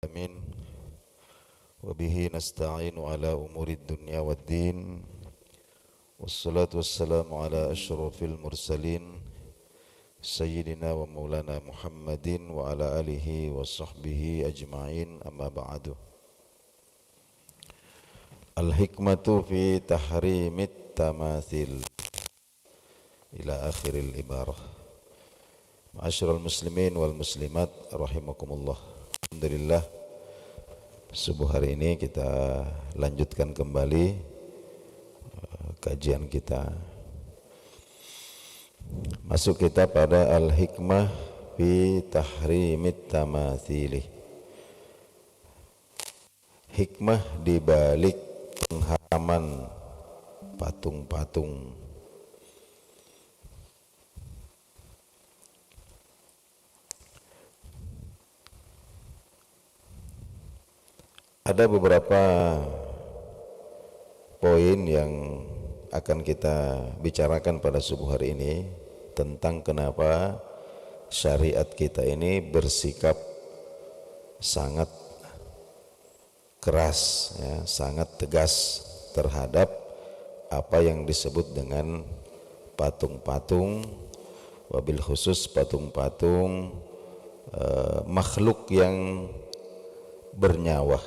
Amin. Wa bihi nasta'inu ala umuri dunya waddin. Wassalatu wassalamu ala asyrafil mursalin Sayyidina wa maulana Muhammadin wa ala alihi wa sahbihi ajma'in, amma ba'du. Al-hikmatu fi tahrimit tamathil ila akhiril ibarah. Ma'asyiral muslimin wal muslimat rahimakumullah. Alhamdulillah, subuh hari ini kita lanjutkan kembali kajian kita. Masuk kita pada al-hikmah fi tahrimit tamathili. Hikmah di balik pengharaman patung-patung. Ada beberapa poin yang akan kita bicarakan pada subuh hari ini tentang kenapa syariat kita ini bersikap sangat keras, ya, sangat tegas terhadap apa yang disebut dengan patung-patung, wabil khusus patung-patung makhluk yang bernyawa,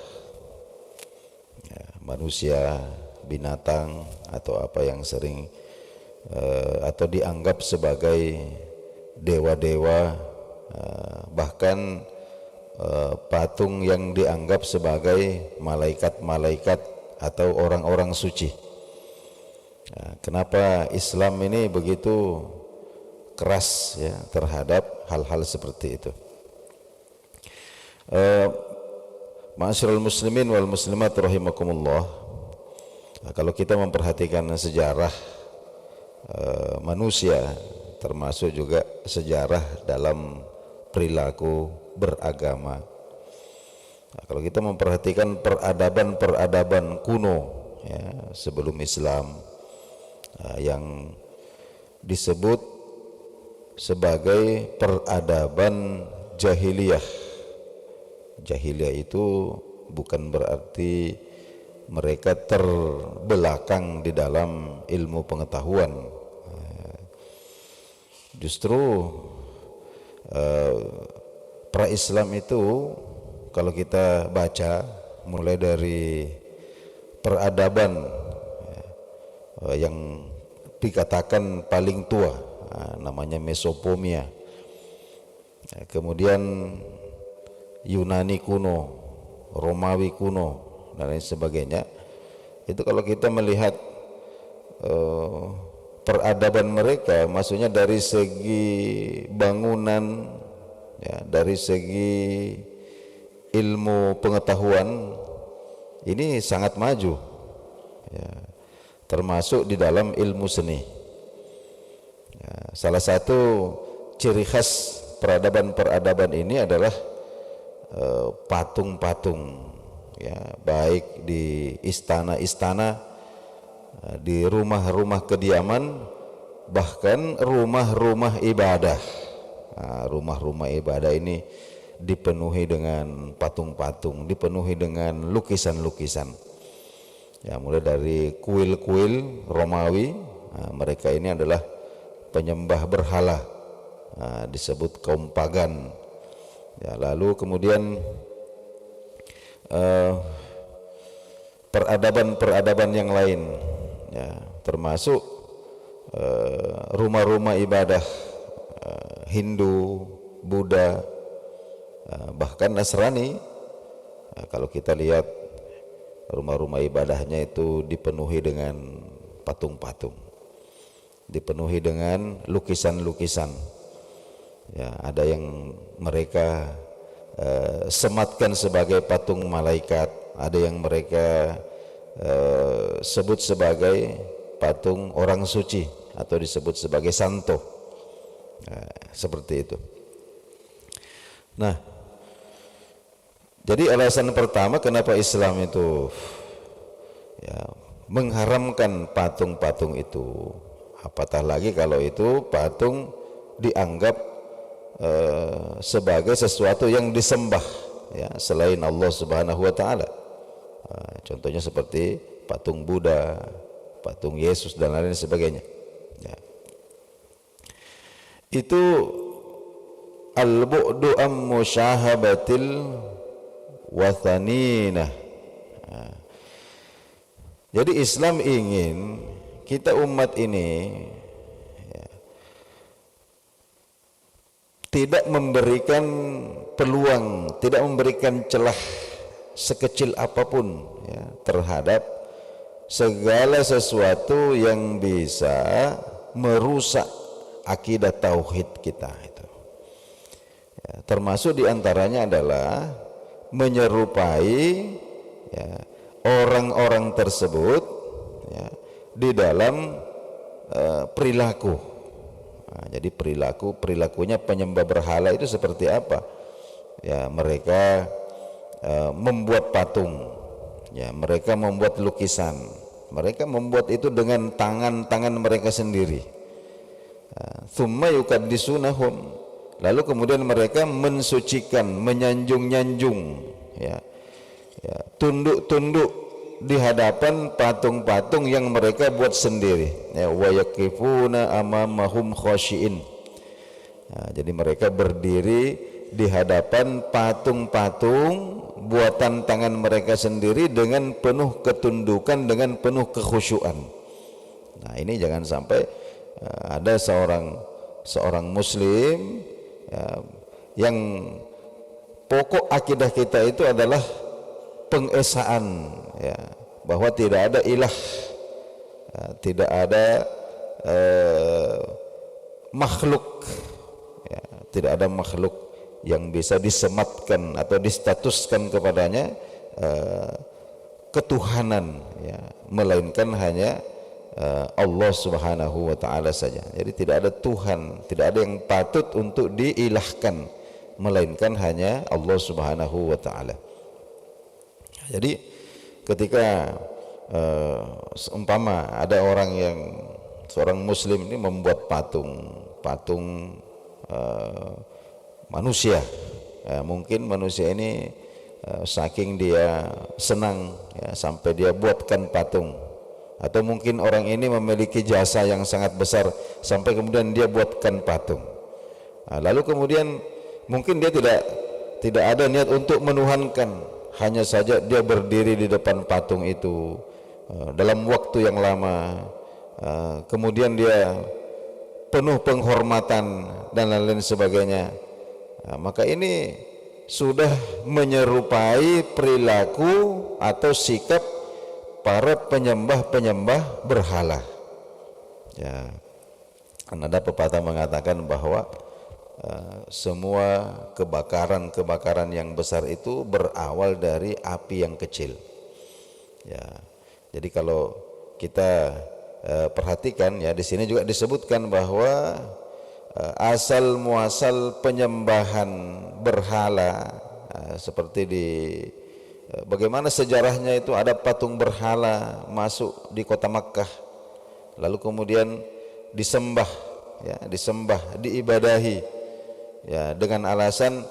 ya, manusia, binatang, atau apa yang sering atau dianggap sebagai dewa-dewa, bahkan patung yang dianggap sebagai malaikat-malaikat atau orang-orang suci. Kenapa Islam ini begitu keras, ya, terhadap hal-hal seperti itu? Ma'asyiral muslimin wal muslimat rahimakumullah, kalau kita memperhatikan sejarah manusia, termasuk juga sejarah dalam perilaku beragama, kalau kita memperhatikan peradaban kuno, ya, sebelum Islam, yang disebut sebagai peradaban jahiliyah. Jahiliyah itu bukan berarti mereka terbelakang di dalam ilmu pengetahuan. Justru pra-Islam itu kalau kita baca mulai dari peradaban yang dikatakan paling tua, namanya Mesopotamia, kemudian Yunani kuno, Romawi kuno, dan lain sebagainya. Itu kalau kita melihat peradaban mereka, maksudnya dari segi bangunan, ya, dari segi ilmu pengetahuan, ini sangat maju, ya, termasuk di dalam ilmu seni. Ya, salah satu ciri khas peradaban ini adalah patung-patung, ya, baik di istana-istana, di rumah-rumah kediaman, bahkan rumah-rumah ibadah. Rumah-rumah ibadah ini dipenuhi dengan patung-patung, dipenuhi dengan lukisan-lukisan, ya, mulai dari kuil-kuil Romawi. Mereka ini adalah penyembah berhala, disebut kaum pagan. Ya, lalu kemudian peradaban yang lain, ya, termasuk rumah-rumah ibadah Hindu, Buddha, bahkan Nasrani. Kalau kita lihat rumah-rumah ibadahnya itu dipenuhi dengan patung-patung, dipenuhi dengan lukisan-lukisan. Ya, ada yang mereka sematkan sebagai patung malaikat, ada yang mereka sebut sebagai patung orang suci atau disebut sebagai santo, seperti itu. Nah, jadi alasan pertama kenapa Islam itu, ya, mengharamkan patung-patung itu, apatah lagi kalau itu patung dianggap sebagai sesuatu yang disembah, ya selain Allah Subhanahu wa taala. Contohnya seperti patung Buddha, patung Yesus dan lain sebagainya. Ya. Itu al-bu'du am musyahabatil wathaninah. Jadi Islam ingin kita umat ini tidak memberikan peluang, tidak memberikan celah sekecil apapun ya, terhadap segala sesuatu yang bisa merusak akidah tauhid kita itu. Ya, termasuk diantaranya adalah menyerupai ya, orang-orang tersebut ya, di dalam perilaku. Nah, jadi perilakunya penyembah berhala itu seperti apa? Ya, mereka membuat patung, ya, mereka membuat lukisan, mereka membuat itu dengan tangan-tangan mereka sendiri. Tsumma yukaddisunahum, lalu kemudian mereka mensucikan, menyanjung-nyanjung, ya, tunduk-tunduk di hadapan patung-patung yang mereka buat sendiri. Ya, wa yaqifuna amamahum khashiin. Jadi mereka berdiri di hadapan patung-patung buatan tangan mereka sendiri dengan penuh ketundukan, dengan penuh kekhusyuan. Nah, ini jangan sampai ada seorang muslim ya, yang pokok akidah kita itu adalah pengesaan ya, bahwa tidak ada ilah, tidak ada makhluk ya, tidak ada makhluk yang bisa disematkan atau distatuskan kepadanya ketuhanan ya, melainkan hanya Allah Subhanahu wa taala saja. Jadi tidak ada Tuhan, tidak ada yang patut untuk diilahkan melainkan hanya Allah Subhanahu wa taala. Jadi ketika seumpama ada orang yang seorang muslim ini membuat patung manusia, ya, mungkin manusia ini saking dia senang ya, sampai dia buatkan patung, atau mungkin orang ini memiliki jasa yang sangat besar sampai kemudian dia buatkan patung. Nah, lalu kemudian mungkin dia tidak ada niat untuk menuhankan, hanya saja dia berdiri di depan patung itu dalam waktu yang lama, kemudian dia penuh penghormatan dan lain sebagainya. Nah, maka ini sudah menyerupai perilaku atau sikap para penyembah berhala. Ya, kan ada pepatah mengatakan bahwa semua kebakaran yang besar itu berawal dari api yang kecil. Ya, jadi kalau kita perhatikan ya, di sini juga disebutkan bahwa asal muasal penyembahan berhala seperti di bagaimana sejarahnya itu ada patung berhala masuk di kota Makkah, lalu kemudian disembah ya, diibadahi ya, dengan alasan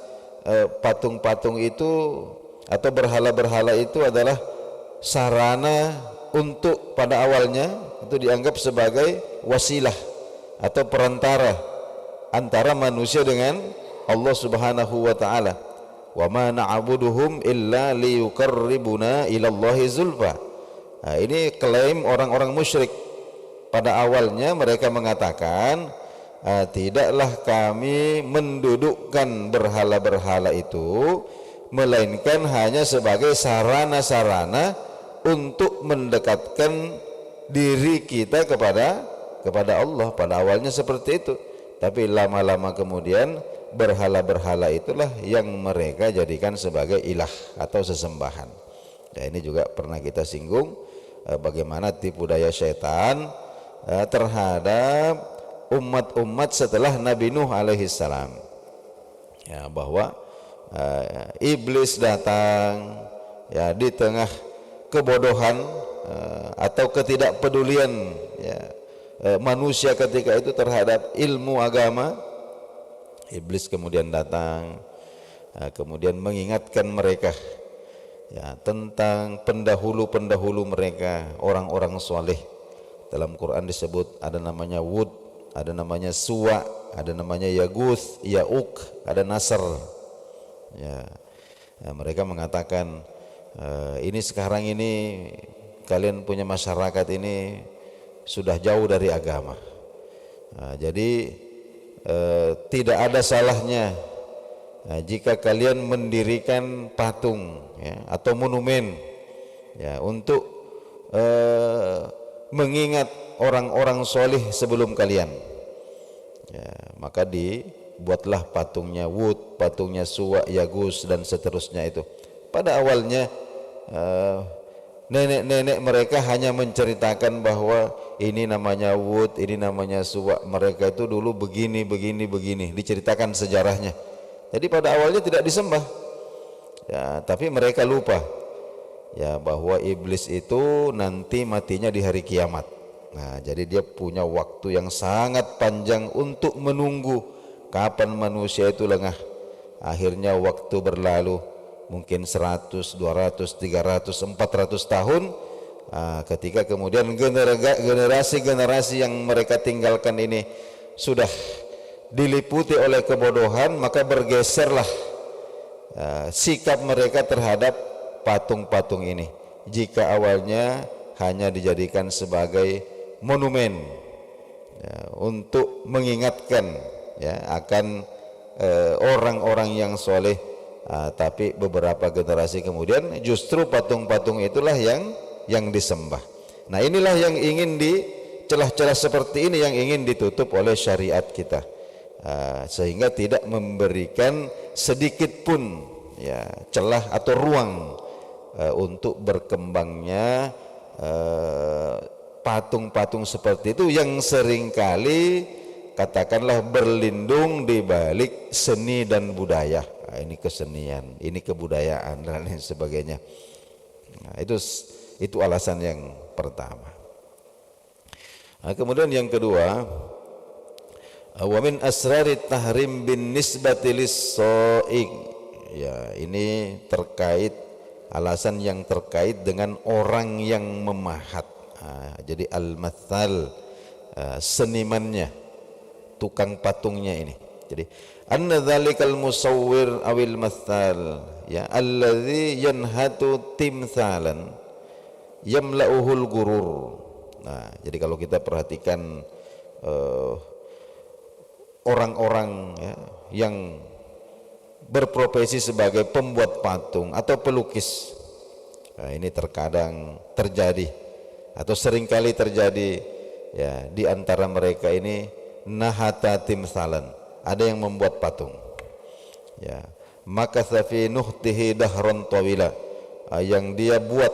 patung-patung itu atau berhala-berhala itu adalah sarana untuk pada awalnya itu dianggap sebagai wasilah atau perantara antara manusia dengan Allah Subhanahu wa taala. Wa ma na'buduhum illa liyuqarribuna ilallahi zulfa. Nah, ini klaim orang-orang musyrik. Pada awalnya mereka mengatakan tidaklah kami mendudukkan berhala-berhala itu melainkan hanya sebagai sarana-sarana untuk mendekatkan diri kita kepada Allah. Pada awalnya seperti itu. Tapi lama-lama kemudian berhala-berhala itulah yang mereka jadikan sebagai ilah atau sesembahan. Nah, ini juga pernah kita singgung bagaimana tipu daya syaitan terhadap umat-umat setelah Nabi Nuh alaihissalam. Ya, bahwa iblis datang ya di tengah kebodohan atau ketidakpedulian ya, manusia ketika itu terhadap ilmu agama. Iblis kemudian datang kemudian mengingatkan mereka ya tentang pendahulu-pendahulu mereka, orang-orang soleh. Dalam Quran disebut ada namanya Wud, ada namanya Suwa, ada namanya Yaguth, Ya'uk, ada Nasr. Ya, mereka mengatakan ini sekarang ini kalian punya masyarakat ini sudah jauh dari agama. Jadi tidak ada salahnya jika kalian mendirikan patung ya, atau monumen ya, untuk mengingat orang-orang soleh sebelum kalian ya, maka dibuatlah patungnya Wud, patungnya Suwa, Yagus dan seterusnya itu. Pada awalnya nenek-nenek mereka hanya menceritakan bahwa ini namanya Wud, ini namanya Suwa, mereka itu dulu begini, diceritakan sejarahnya. Jadi pada awalnya tidak disembah ya, tapi mereka lupa ya bahwa iblis itu nanti matinya di hari kiamat. Nah, jadi dia punya waktu yang sangat panjang untuk menunggu kapan manusia itu lengah. Akhirnya waktu berlalu, mungkin 100, 200, 300, 400 tahun. Ketika kemudian generasi-generasi yang mereka tinggalkan ini sudah diliputi oleh kebodohan, maka bergeserlah sikap mereka terhadap patung-patung ini. Jika awalnya hanya dijadikan sebagai monumen ya, untuk mengingatkan ya, akan orang-orang yang soleh, tapi beberapa generasi kemudian justru patung-patung itulah yang disembah. Nah, inilah yang ingin celah-celah seperti ini yang ingin ditutup oleh syariat kita, sehingga tidak memberikan sedikit pun ya celah atau ruang untuk berkembangnya patung-patung seperti itu yang seringkali katakanlah berlindung di balik seni dan budaya. Ini kesenian, ini kebudayaan dan lain sebagainya. Nah, itu alasan yang pertama. Kemudian yang kedua, wa min asrarit tahrim bin nisbati lis-sha'iq. Ya, ini terkait alasan yang terkait dengan orang yang memahat. Jadi al-mathal, senimannya, tukang patungnya ini. Jadi anna dzalikal musawwir awil mathal ya alladzi yanhatu timthalan yamla'uhul gurur. Nah, jadi kalau kita perhatikan orang-orang ya, yang berprofesi sebagai pembuat patung atau pelukis, nah, ini terkadang terjadi atau seringkali terjadi ya di antara mereka ini nahata timsalan, ada yang membuat patung ya, maka fi nuhtihi dahron tawila, yang dia buat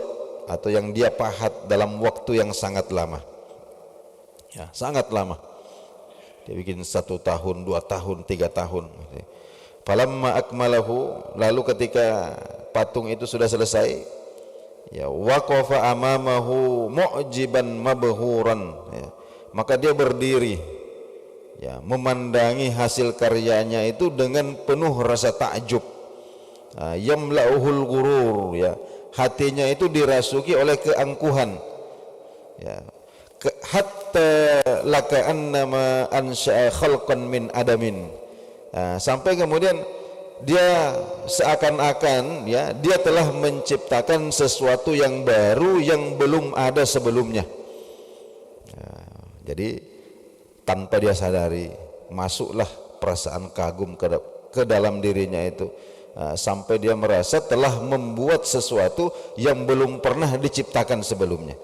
atau yang dia pahat dalam waktu yang sangat lama ya, sangat lama. Dia bikin 1 tahun, 2 tahun, 3 tahun. Falamma akmalahu, lalu ketika patung itu sudah selesai ya, waqafa amamahu mu'jiban mabhuran ya, maka dia berdiri ya, memandangi hasil karyanya itu dengan penuh rasa takjub. Yamla'uhul gurur ya, hatinya itu dirasuki oleh keangkuhan ya, hatta laka'annama ansha'a khalqan min adamin. Sampai kemudian dia seakan-akan ya, dia telah menciptakan sesuatu yang baru yang belum ada sebelumnya. Jadi tanpa dia sadari masuklah perasaan kagum ke dalam dirinya itu, sampai dia merasa telah membuat sesuatu yang belum pernah diciptakan sebelumnya.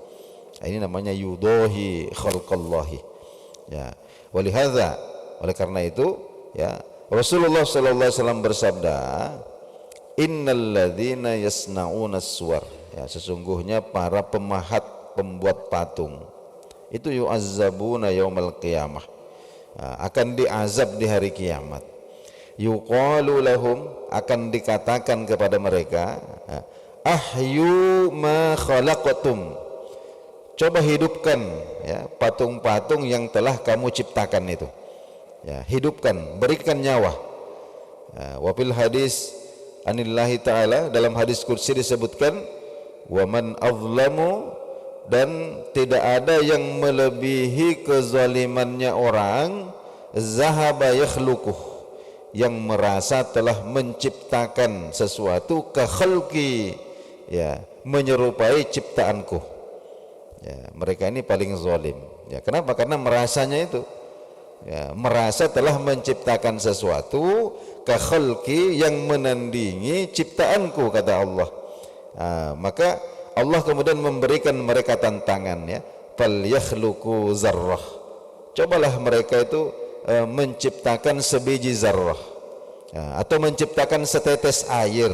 Ini namanya yudohi khalqallahi ya. Walihadza, oleh karena itu ya, Rasulullah sallallahu alaihi wasallam bersabda, innal ladzina yasnauna as-suwar ya, sesungguhnya para pemahat, pembuat patung itu yu'azzabuna yaumal qiyamah, akan diazab di hari kiamat. Yuqalu lahum, akan dikatakan kepada mereka, ahyu ma khalaqtum, coba hidupkan ya patung-patung yang telah kamu ciptakan itu ya, hidupkan, berikan nyawa. Wa fil hadis anillahi ta'ala. Dalam hadis qudsi disebutkan wa man azlamu, dan tidak ada yang melebihi kezalimannya orang zahaba yakhluquh, yang merasa telah menciptakan sesuatu ka khalqi, ya, menyerupai ciptaanku. Ya, mereka ini paling zalim. Ya, kenapa? Karena merasanya itu, ya, merasa telah menciptakan sesuatu ka khalqi, yang menandingi ciptaanku, kata Allah. Maka Allah kemudian memberikan mereka tantangan, ya, fal yakhluqu zarrah, cobalah mereka itu menciptakan sebiji zarrah, ya, atau menciptakan setetes air.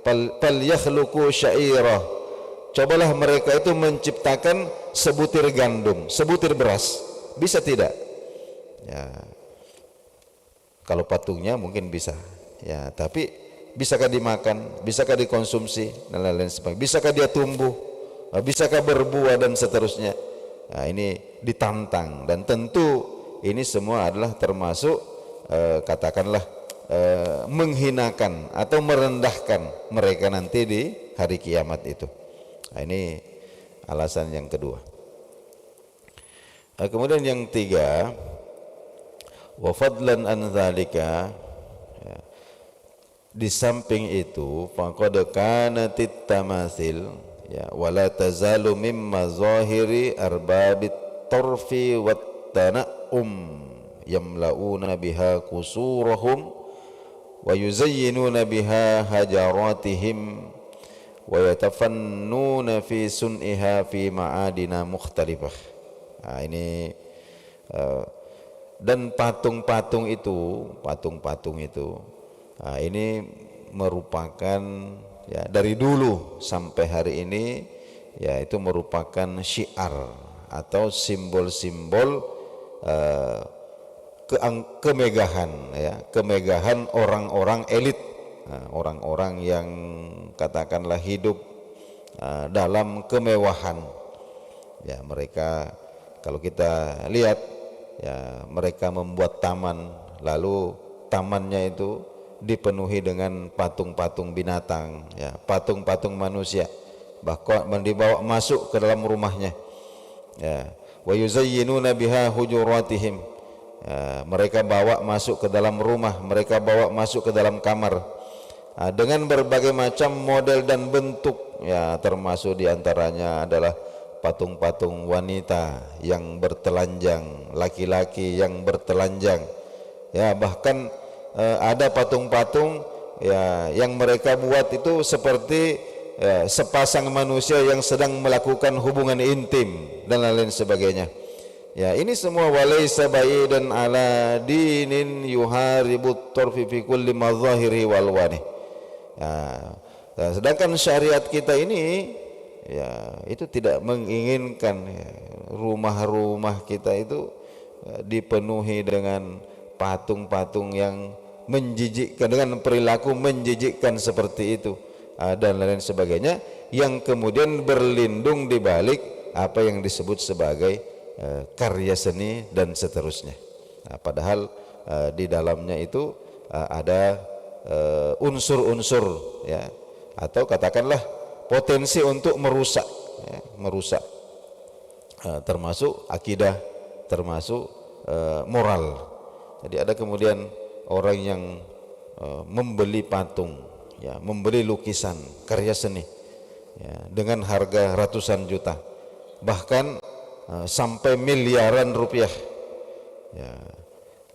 Fal yakhluqu sya'irah, cobalah mereka itu menciptakan sebutir gandum, sebutir beras. Bisa tidak? Ya, kalau patungnya mungkin bisa, ya, tapi bisakah dimakan, bisakah dikonsumsi, dan lain-lain sebagainya. Bisakah dia tumbuh, bisakah berbuah, dan seterusnya. Nah, ini ditantang, dan tentu ini semua adalah termasuk katakanlah menghinakan atau merendahkan mereka nanti di hari kiamat itu. Nah, ini alasan yang kedua. Kemudian yang tiga, wa fadlan an dzalika, ya, di samping itu faqad kanatit tamathil, ya, wala tazalu mimma zahiri arbabit tarfi wat tana'um yamlauna biha qusurahum wa yuzayyinuna biha hajaratihim wa yatafannuna fi sun'iha fi ma'adina mukhtalifah. Nah, ini dan patung-patung itu, nah, ini merupakan, ya, dari dulu sampai hari ini, ya, itu merupakan syiar atau simbol-simbol kemegahan, ya, kemegahan orang-orang elit, orang-orang yang katakanlah hidup dalam kemewahan. Ya, mereka kalau kita lihat, ya, mereka membuat taman, lalu tamannya itu dipenuhi dengan patung-patung binatang, ya, patung-patung manusia, bahkan dibawa masuk ke dalam rumahnya, ya, wa yuzayyinuna biha hujuratihim, ya, mereka bawa masuk ke dalam rumah, mereka bawa masuk ke dalam kamar, dengan berbagai macam model dan bentuk, ya, termasuk diantaranya adalah patung-patung wanita yang bertelanjang, laki-laki yang bertelanjang, ya, bahkan ada patung-patung, ya, yang mereka buat itu seperti, ya, sepasang manusia yang sedang melakukan hubungan intim dan lain-lain sebagainya. Ya, ini semua walaysa ba'idan ala dinin yuharibut tarfi fi kulli mazahiri wal wani. Ya, sedangkan syariat kita ini, ya, itu tidak menginginkan, ya, rumah-rumah kita itu, ya, dipenuhi dengan patung-patung yang menjijikkan, dengan perilaku menjijikkan seperti itu, dan lain sebagainya, yang kemudian berlindung di balik apa yang disebut sebagai karya seni dan seterusnya. Nah, padahal di dalamnya itu ada unsur-unsur, ya, atau katakanlah potensi untuk merusak, ya, merusak, termasuk akidah, termasuk moral. Jadi ada kemudian orang yang membeli patung, ya, membeli lukisan karya seni, ya, dengan harga ratusan juta, bahkan sampai miliaran rupiah, ya.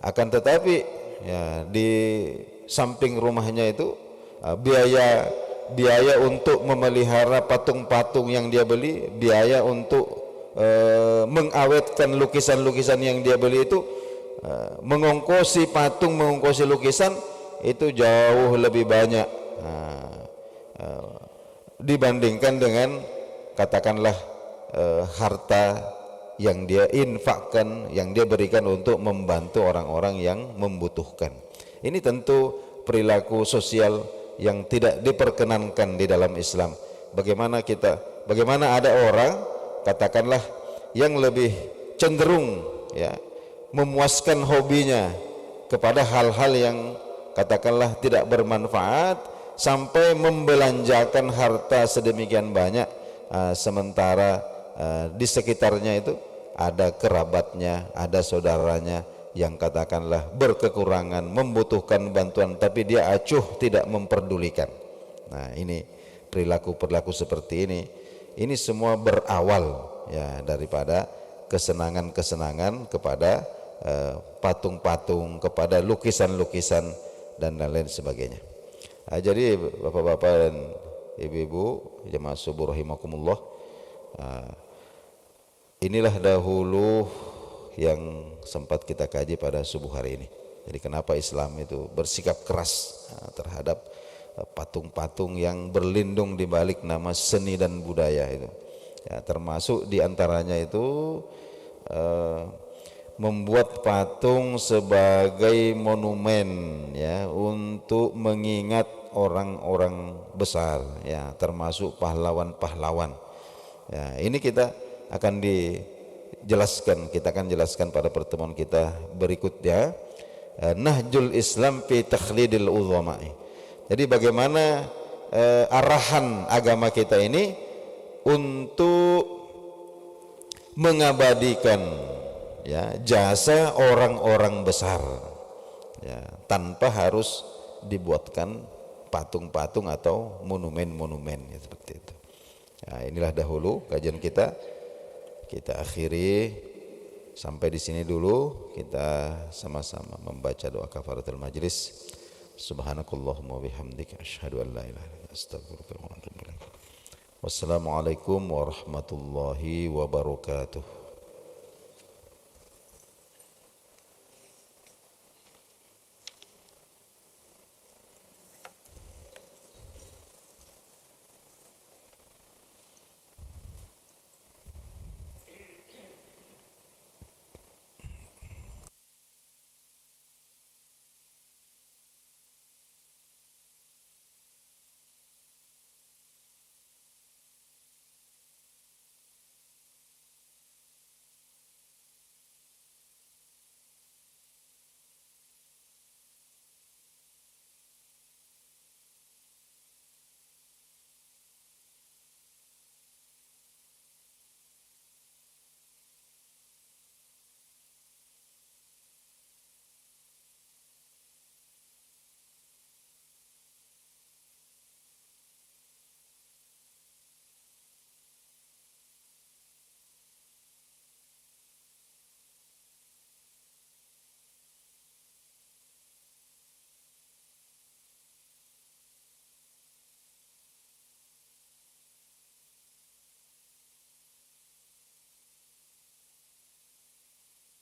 Akan tetapi, ya, di samping rumahnya itu biaya untuk memelihara patung-patung yang dia beli, biaya untuk mengawetkan lukisan-lukisan yang dia beli itu, mengongkosi patung, mengongkosi lukisan itu jauh lebih banyak dibandingkan dengan katakanlah harta yang dia infakkan, yang dia berikan untuk membantu orang-orang yang membutuhkan. Ini tentu perilaku sosial yang tidak diperkenankan di dalam Islam. Bagaimana ada orang katakanlah yang lebih cenderung, ya, memuaskan hobinya kepada hal-hal yang katakanlah tidak bermanfaat, sampai membelanjakan harta sedemikian banyak, sementara di sekitarnya itu ada kerabatnya, ada saudaranya yang katakanlah berkekurangan, membutuhkan bantuan, tapi dia acuh tidak memperdulikan. Nah, ini perilaku-perilaku seperti ini semua berawal ya daripada kesenangan-kesenangan kepada patung-patung, kepada lukisan-lukisan dan lain-lain sebagainya. Jadi bapak-bapak dan ibu-ibu jemaah subuh rahimakumullah, inilah dahulu yang sempat kita kaji pada subuh hari ini. Jadi kenapa Islam itu bersikap keras terhadap patung-patung yang berlindung di balik nama seni dan budaya itu. Ya, termasuk diantaranya itu membuat patung sebagai monumen ya untuk mengingat orang-orang besar ya, termasuk pahlawan-pahlawan. Ya, ini kita akan kita akan jelaskan pada pertemuan kita berikutnya, Nahjul Islam fi Takhlidil Uzama. Jadi bagaimana arahan agama kita ini untuk mengabadikan ya jasa orang-orang besar ya, tanpa harus dibuatkan patung-patung atau monumen-monumen ya, seperti itu. Nah, inilah dahulu kajian kita akhiri sampai di sini dulu. Kita sama-sama membaca doa kafaratul majlis. Subhanakallahumma bihamdika asyhadu an la ilaha illa anta astaghfiruka wa atubu ilaik. Wassalamualaikum warahmatullahi wabarakatuh.